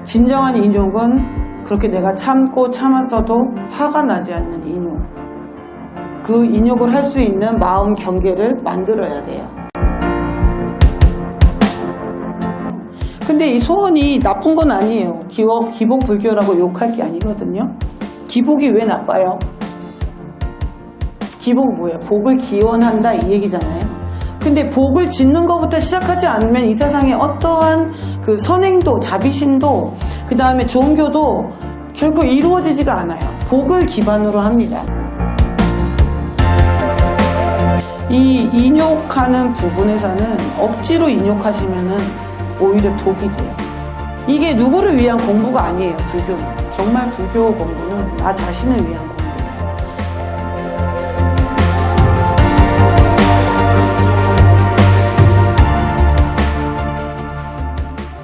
진정한 인욕은 그렇게 내가 참고 참았어도 화가 나지 않는 인욕. 그 인욕을 할 수 있는 마음 경계를 만들어야 돼요. 근데 이 소원이 나쁜 건 아니에요. 기복 불교라고 욕할 게 아니거든요. 기복이 왜 나빠요? 기복은 뭐예요? 복을 기원한다 이 얘기잖아요. 근데 복을 짓는 것부터 시작하지 않으면 이 세상에 어떠한 그 선행도, 자비심도, 그 다음에 종교도 결국 이루어지지가 않아요. 복을 기반으로 합니다. 이 인욕하는 부분에서는 억지로 인욕하시면은 오히려 독이 돼요. 이게 누구를 위한 공부가 아니에요, 불교는. 정말 불교 공부는 나 자신을 위한 공부예요.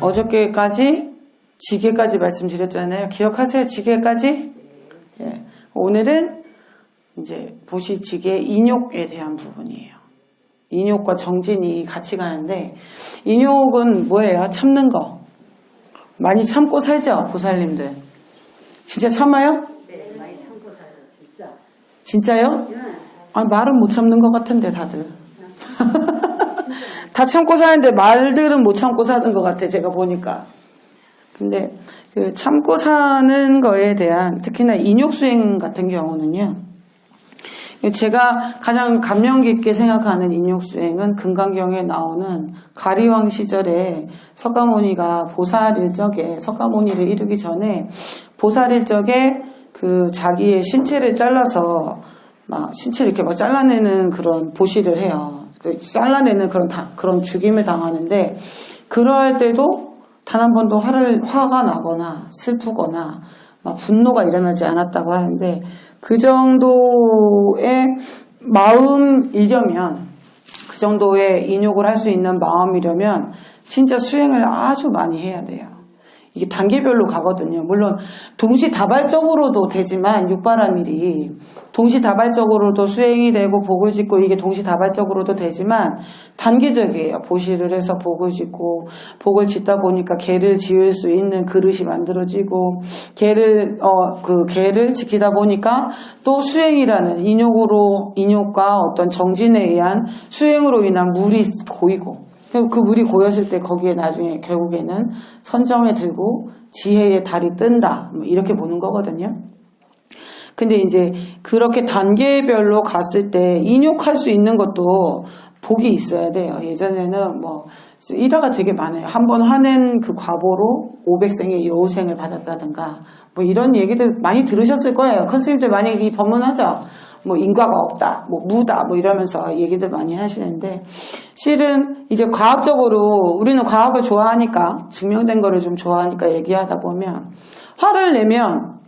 어저께까지 지게까지 말씀드렸잖아요. 기억하세요? 지게까지? 예. 오늘은 이제 보시지게 인욕에 대한 부분이에요. 인욕과 정진이 같이 가는데, 인욕은 뭐예요? 참는 거. 많이 참고 살죠, 보살님들. 진짜 참아요? 네, 많이 참고 살아요, 진짜. 진짜요? 네. 아, 말은 못 참는 것 같은데, 다들. 다 참고 사는데 말들은 못 참고 사는 것 같아, 제가 보니까. 근데 그 참고 사는 거에 대한, 특히나 인욕수행 같은 경우는요, 제가 가장 감명 깊게 생각하는 인욕수행은 금강경에 나오는 가리왕 시절에 석가모니가 보살일적에, 석가모니를 이루기 전에 보살일적에 그 자기의 신체를 잘라서 막 신체를 이렇게 막 잘라내는 그런 보시를 해요. 잘라내는 그런 죽임을 당하는데, 그럴 때도 단 한 번도 화가 나거나 슬프거나 막 분노가 일어나지 않았다고 하는데, 그 정도의 마음이려면, 그 정도의 인욕을 할 수 있는 마음이려면 진짜 수행을 아주 많이 해야 돼요. 이게 단계별로 가거든요. 물론 동시다발적으로도 되지만, 육바라밀이 동시다발적으로도 수행이 되고 복을 짓고, 이게 동시다발적으로도 되지만 단계적이에요. 보시를 해서 복을 짓고, 복을 짓다 보니까 개를 지을 수 있는 그릇이 만들어지고, 그 개를 지키다 보니까 또 수행이라는 인욕과 어떤 정진에 의한 수행으로 인한 물이 고이고, 그 물이 고였을 때 거기에 나중에 결국에는 선정에 들고 지혜의 달이 뜬다, 뭐 이렇게 보는 거거든요. 근데 이제 그렇게 단계별로 갔을 때 인욕할 수 있는 것도 복이 있어야 돼요. 예전에는 뭐 일화가 되게 많아요. 한 번 화낸 그 과보로 500생의 여우생을 받았다든가 뭐 이런 얘기들 많이 들으셨을 거예요. 컨스님들 많이 이 법문하죠. 뭐 인과가 없다, 뭐 무다, 뭐 이러면서 얘기들 많이 하시는데, 실은 이제 과학적으로 우리는 과학을 좋아하니까, 증명된 거를 좀 좋아하니까 얘기하다 보면, 화를 내면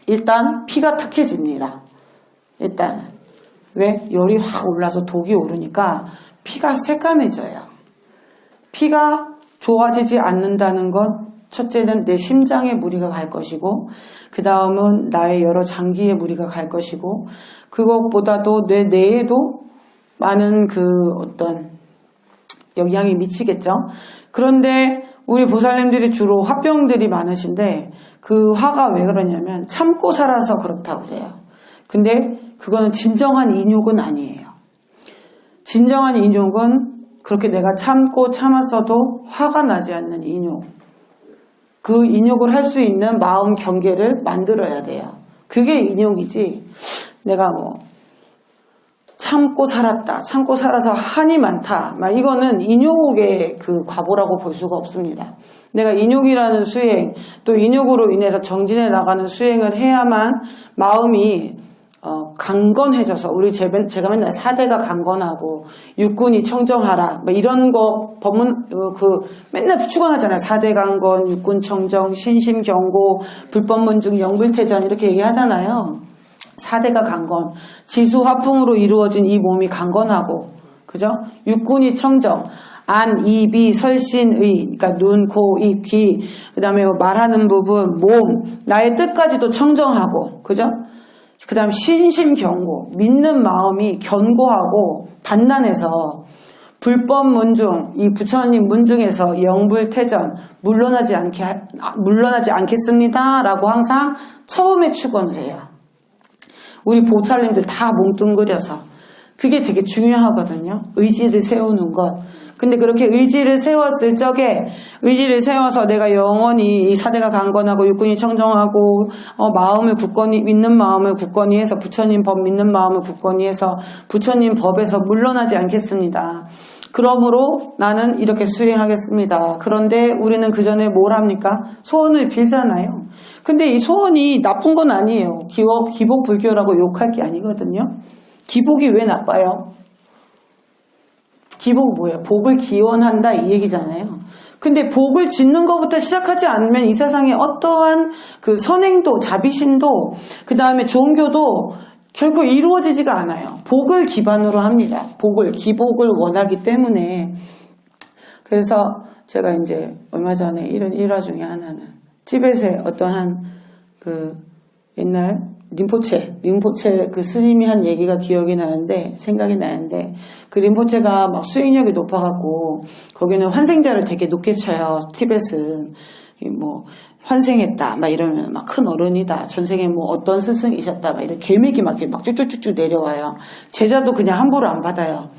일단 피가 탁해집니다. 일단 왜? 열이 확 올라서 독이 오르니까 피가 새까매져요. 피가 좋아지지 않는다는 건 첫째는 내 심장에 무리가 갈 것이고, 그 다음은 나의 여러 장기에 무리가 갈 것이고, 그것보다도 내 뇌에도 많은 그 어떤 영향이 미치겠죠. 그런데 우리 보살님들이 주로 화병들이 많으신데, 그 화가 왜 그러냐면 참고 살아서 그렇다고 그래요. 근데 그거는 진정한 인욕은 아니에요. 진정한 인욕은 그렇게 내가 참고 참았어도 화가 나지 않는 인욕. 그 인욕을 할 수 있는 마음 경계를 만들어야 돼요. 그게 인욕이지, 내가 뭐 참고 살았다, 참고 살아서 한이 많다, 막 이거는 인욕의 그 과보라고 볼 수가 없습니다. 내가 인욕이라는 수행, 또 인욕으로 인해서 정진해 나가는 수행을 해야만 마음이 강건해져서, 제가 맨날 사대가 강건하고 육군이 청정하라, 뭐 이런 거 법문 맨날 추구하잖아요. 사대 강건, 육군 청정, 신심 경고, 불법문증, 영불태전 이렇게 얘기하잖아요. 사대가 강건, 지수 화풍으로 이루어진 이 몸이 강건하고, 그죠? 육군이 청정, 안, 이, 비, 설신의, 그러니까 눈, 코, 입, 귀, 그 다음에 말하는 부분, 몸, 나의 뜻까지도 청정하고, 그죠? 그 다음 신심경고, 믿는 마음이 견고하고 단단해서 불법 문중, 이 부처님 문중에서 영불태전 물러나지 않겠습니다 라고 항상 처음에 축원을 해요. 우리 보살님들 다 뭉뚱그려서 그게 되게 중요하거든요. 의지를 세우는 것. 근데 그렇게 의지를 세웠을 적에 의지를 세워서 내가 영원히 이 사대가 강건하고 육군이 청정하고 마음을 굳건히 믿는 마음을 굳건히 해서 부처님 법 믿는 마음을 굳건히 해서 부처님 법에서 물러나지 않겠습니다. 그러므로 나는 이렇게 수행하겠습니다. 그런데 우리는 그 전에 뭘 합니까? 소원을 빌잖아요. 근데 이 소원이 나쁜 건 아니에요. 기복 불교라고 욕할 게 아니거든요. 기복이 왜 나빠요? 기복은 뭐예요? 복을 기원한다 이 얘기잖아요. 근데 복을 짓는 것부터 시작하지 않으면 이 세상에 어떠한 그 선행도, 자비심도, 그 다음에 종교도 결코 이루어지지가 않아요. 복을 기반으로 합니다. 기복을 원하기 때문에. 그래서 제가 이제 얼마 전에 이런 일화 중에 하나는 티벳의 어떠한 그 옛날 림포체 그 스님이 한 얘기가 생각이 나는데 그 림포체가 막 수행력이 높아갖고 거기는 환생자를 되게 높게 쳐요. 티벳은 뭐 환생했다 막 이러면 막 큰 어른이다. 전생에 뭐 어떤 스승이셨다 막 이런 계맥이 막 쭉쭉쭉쭉 내려와요. 제자도 그냥 함부로 안 받아요.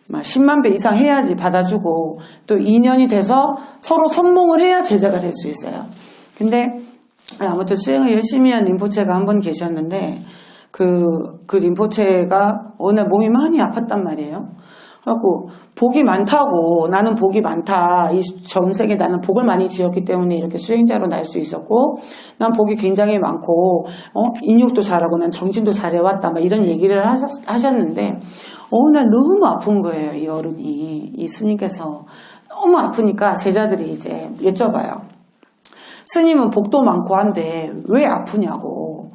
막 10만 배 이상 해야지 받아주고 또 2년이 돼서 서로 선몽을 해야 제자가 될 수 있어요. 근데 아무튼 수행을 열심히 한 림포체가 한 분 계셨는데 그 림포체가 어느 날 몸이 많이 아팠단 말이에요. 그래갖고 복이 많다고 나는 복이 많다. 이 전생에 나는 복을 많이 지었기 때문에 이렇게 수행자로 날 수 있었고 난 복이 굉장히 많고 인욕도 잘하고 난 정진도 잘해왔다. 막 이런 얘기를 하셨는데 어느 날 너무 아픈 거예요. 이 어른이 이 스님께서 너무 아프니까 제자들이 이제 여쭤봐요. 스님은 복도 많고 한데 왜 아프냐고.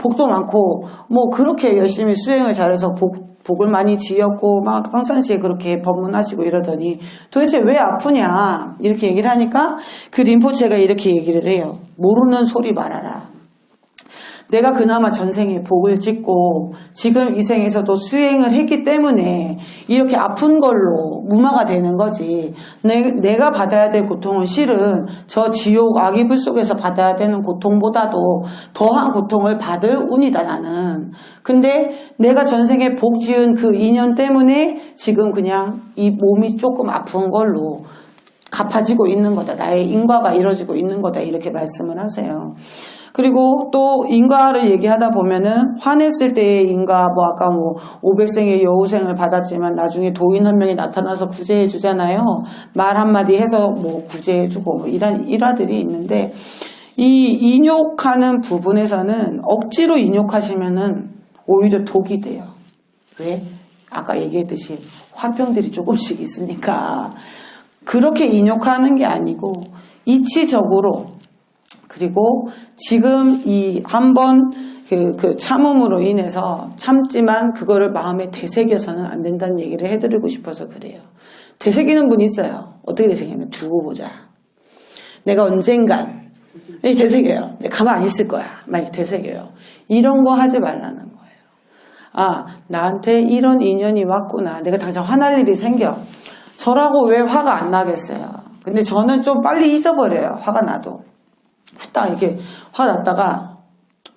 복도 많고 뭐 그렇게 열심히 수행을 잘해서 복을 많이 지었고 막 평상시에 그렇게 법문하시고 이러더니 도대체 왜 아프냐 이렇게 얘기를 하니까 그 림포체가 이렇게 얘기를 해요. 모르는 소리 말아라. 내가 그나마 전생에 복을 짓고 지금 이 생에서도 수행을 했기 때문에 이렇게 아픈 걸로 무마가 되는 거지. 내가 받아야 될 고통은 실은 저 지옥 악이불 속에서 받아야 되는 고통보다도 더한 고통을 받을 운이다 나는. 근데 내가 전생에 복 지은 그 인연 때문에 지금 그냥 이 몸이 조금 아픈 걸로 갚아지고 있는 거다. 나의 인과가 이루어지고 있는 거다. 이렇게 말씀을 하세요. 그리고 또 인과를 얘기하다 보면은 화냈을 때의 인과 뭐 아까 뭐 500생의 여우생을 받았지만 나중에 도인 한 명이 나타나서 구제해 주잖아요. 말 한마디 해서 뭐 구제해 주고 뭐 이런 일화들이 있는데 이 인욕하는 부분에서는 억지로 인욕하시면은 오히려 독이 돼요. 왜? 아까 얘기했듯이 화병들이 조금씩 있으니까 그렇게 인욕하는 게 아니고 이치적으로 그리고 지금 이 한번 그 참음으로 인해서 참지만 그거를 마음에 되새겨서는 안 된다는 얘기를 해드리고 싶어서 그래요. 되새기는 분이 있어요. 어떻게 되새기냐면 두고 보자. 내가 언젠간 이렇게 되새겨요. 내가 가만 안 있을 거야. 막 이렇게 되새겨요. 이런 거 하지 말라는 거예요. 아, 나한테 이런 인연이 왔구나. 내가 당장 화날 일이 생겨. 저라고 왜 화가 안 나겠어요. 근데 저는 좀 빨리 잊어버려요. 화가 나도. 후딱 이렇게 화 났다가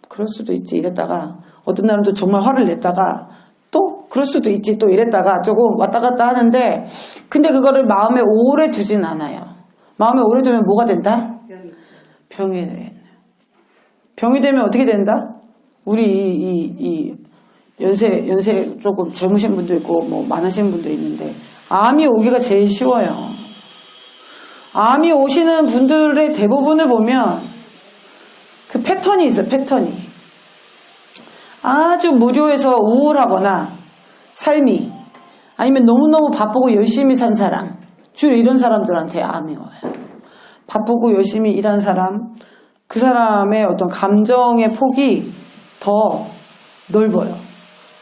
그럴 수도 있지 이랬다가 어떤 날은 또 정말 화를 냈다가 또 그럴 수도 있지 또 이랬다가 조금 왔다 갔다 하는데 근데 그거를 마음에 오래 두진 않아요. 마음에 오래 두면 뭐가 된다? 병이 돼. 병이 되면 어떻게 된다? 우리 이 연세 조금 젊으신 분도 있고 뭐 많으신 분도 있는데 암이 오기가 제일 쉬워요. 암이 오시는 분들의 대부분을 보면 그 패턴이 있어요. 패턴이. 아주 무료해서 우울하거나 삶이 아니면 너무너무 바쁘고 열심히 산 사람 주로 이런 사람들한테 암이 와요. 바쁘고 열심히 일한 사람 그 사람의 어떤 감정의 폭이 더 넓어요.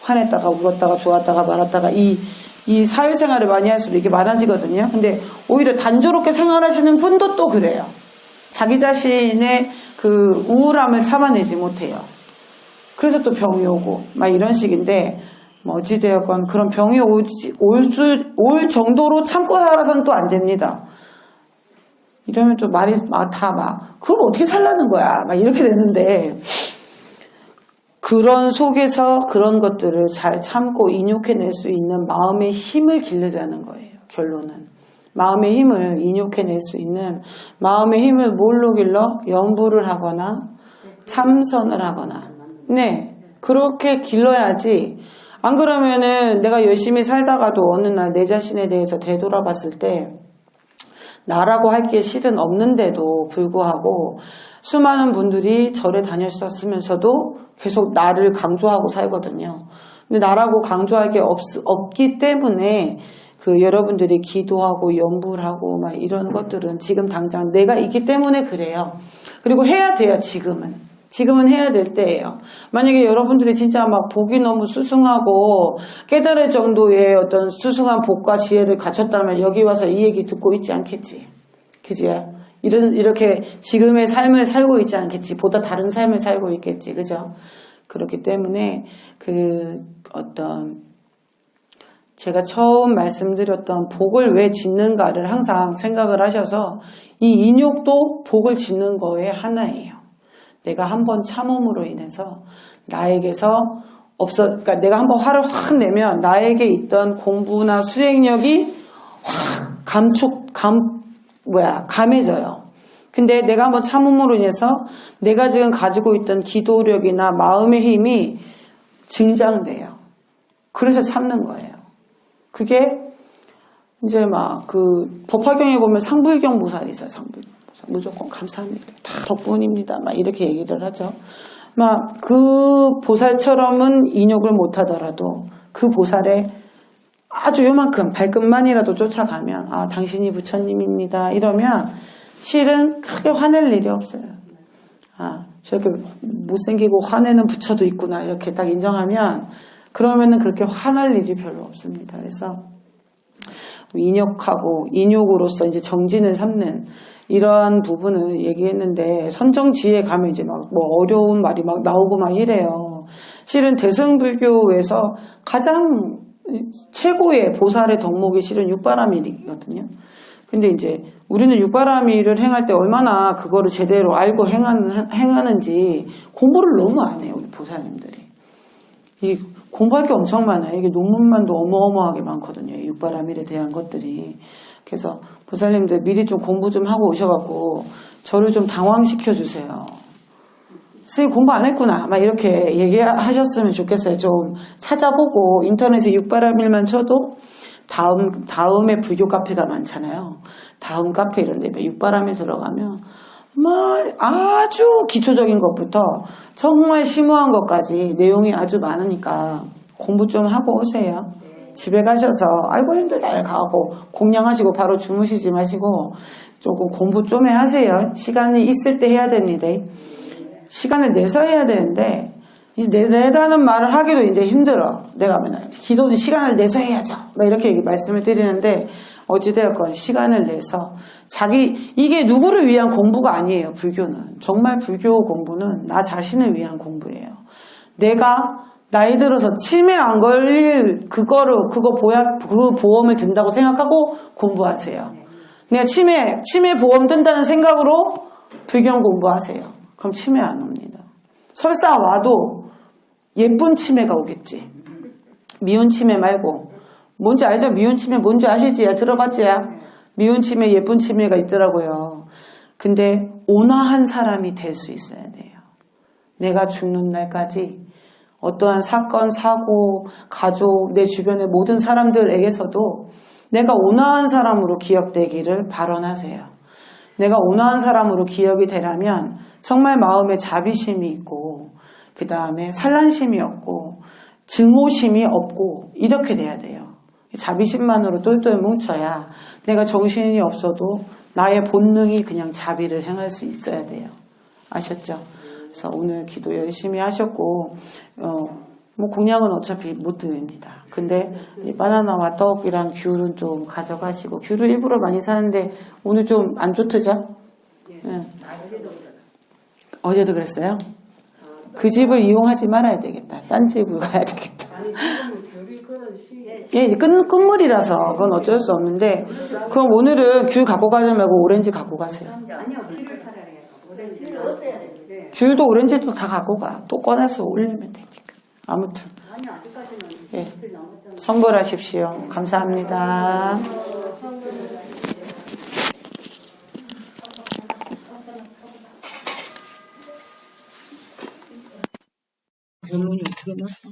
화냈다가 울었다가 좋았다가 말았다가 이 사회생활을 많이 할수록 이게 많아지거든요. 근데 오히려 단조롭게 생활하시는 분도 또 그래요. 자기 자신의 그 우울함을 참아내지 못해요. 그래서 또 병이 오고 막 이런 식인데 뭐 어찌되었건 그런 병이 올 정도로 참고 살아서는 또 안 됩니다. 이러면 또 말이 그걸 어떻게 살라는 거야? 막 이렇게 되는데, 그런 속에서 그런 것들을 잘 참고 인욕해낼 수 있는 마음의 힘을 기르자는 거예요. 결론은. 마음의 힘을 인욕해낼 수 있는 마음의 힘을 뭘로 길러? 연부를 하거나 참선을 하거나. 네. 그렇게 길러야지. 안 그러면은 내가 열심히 살다가도 어느 날 내 자신에 대해서 되돌아봤을 때 나라고 할 게 실은 없는데도 불구하고 수많은 분들이 절에 다녔었으면서도 계속 나를 강조하고 살거든요. 근데 나라고 강조할 게 없기 때문에 그 여러분들이 기도하고 연부를 하고 막 이런 것들은 지금 당장 내가 있기 때문에 그래요. 그리고 해야 돼요. 지금은 해야 될 때예요. 만약에 여러분들이 진짜 막 복이 너무 수승하고 깨달을 정도의 어떤 수승한 복과 지혜를 갖췄다면 여기 와서 이 얘기 듣고 있지 않겠지. 그지? 이렇게 지금의 삶을 살고 있지 않겠지. 보다 다른 삶을 살고 있겠지. 그죠? 그렇기 때문에 제가 처음 말씀드렸던 복을 왜 짓는가를 항상 생각을 하셔서 이 인욕도 복을 짓는 거의 하나예요. 내가 한번 참음으로 인해서 나에게서 그러니까 내가 한번 화를 확 내면 나에게 있던 공부나 수행력이 확 감해져요. 근데 내가 한번 참음으로 인해서 내가 지금 가지고 있던 기도력이나 마음의 힘이 증장돼요. 그래서 참는 거예요. 그게 이제 법화경에 보면 상불경 보살이 있어요. 상불경 보살. 무조건 감사합니다. 다 덕분입니다. 막 이렇게 얘기를 하죠. 그 보살처럼은 인욕을 못하더라도 그 보살의 아주 요만큼 발끝만이라도 쫓아가면 당신이 부처님입니다. 이러면 실은 크게 화낼 일이 없어요. 저렇게 못생기고 화내는 부처도 있구나 이렇게 딱 인정하면 그러면은 그렇게 화날 일이 별로 없습니다. 그래서 인욕하고 인욕으로서 이제 정진을 삼는 이러한 부분을 얘기했는데 선정지에 가면 이제 어려운 말이 나오고 이래요. 실은 대승불교에서 가장 최고의 보살의 덕목이 실은 육바라밀이거든요. 근데 이제 우리는 육바라밀을 행할 때 얼마나 그거를 제대로 알고 행하는지 공부를 너무 안 해요, 우리 보살님들이. 공부할 게 엄청 많아요. 이게 논문만도 어마어마하게 많거든요. 육바라밀에 대한 것들이. 그래서 보살님들 미리 좀 공부 좀 하고 오셔갖고 저를 좀 당황시켜 주세요. 선생님 공부 안 했구나. 이렇게 얘기하셨으면 좋겠어요. 좀 찾아보고 인터넷에 육바라밀만 쳐도 다음에 불교 카페가 많잖아요. 다음 카페 이런 데 육바라밀 들어가면 아주 기초적인 것부터 정말 심오한 것까지 내용이 아주 많으니까 공부 좀 하고 오세요. 집에 가셔서 아이고 힘들다 가고 공양하시고 바로 주무시지 마시고 조금 공부 좀 하세요. 시간이 있을 때 해야 됩니다. 시간을 내서 해야 되는데 내라는 말을 하기도 이제 힘들어. 내가 맨날 기도는 시간을 내서 해야죠. 이렇게 말씀을 드리는데 어찌되었건 시간을 내서 이게 누구를 위한 공부가 아니에요. 불교는. 정말 불교 공부는 나 자신을 위한 공부예요. 내가 나이 들어서 치매 안 걸릴 그 보험을 든다고 생각하고 공부하세요. 내가 치매 보험 든다는 생각으로 불경 공부하세요. 그럼 치매 안 옵니다. 설사 와도 예쁜 치매가 오겠지. 미운 치매 말고. 뭔지 알죠? 미운 치매 뭔지 아시지? 들어봤지? 미운 치매, 예쁜 치매가 있더라고요. 근데 온화한 사람이 될 수 있어야 돼요. 내가 죽는 날까지 어떠한 사건, 사고, 가족, 내 주변의 모든 사람들에게서도 내가 온화한 사람으로 기억되기를 발언하세요. 내가 온화한 사람으로 기억이 되려면 정말 마음에 자비심이 있고 그 다음에 산란심이 없고 증오심이 없고 이렇게 돼야 돼요. 자비심만으로 똘똘 뭉쳐야 내가 정신이 없어도 나의 본능이 그냥 자비를 행할 수 있어야 돼요. 아셨죠? 그래서 오늘 기도 열심히 하셨고 공양은 어차피 못 드립니다. 근데 바나나와 떡이랑 귤은 좀 가져가시고 귤을 일부러 많이 사는데 오늘 좀 안 좋더죠? 네. 어제도 그랬어요? 그 집을 이용하지 말아야 되겠다. 딴 집으로 가야 되겠다. 예, 이제 끝물이라서 그건 어쩔 수 없는데, 그럼 오늘은 귤 갖고 가지 말고 오렌지 갖고 가세요. 아니요, 귤을 차라리 오렌지를 넣었어야 되는데. 귤도 오렌지도 다 갖고 가. 또 꺼내서 올리면 되니까. 아무튼. 아니요, 아직까지는 예. 귤 넘었잖아요. 선물하십시오. 감사합니다. 결론이 어떻게 났어?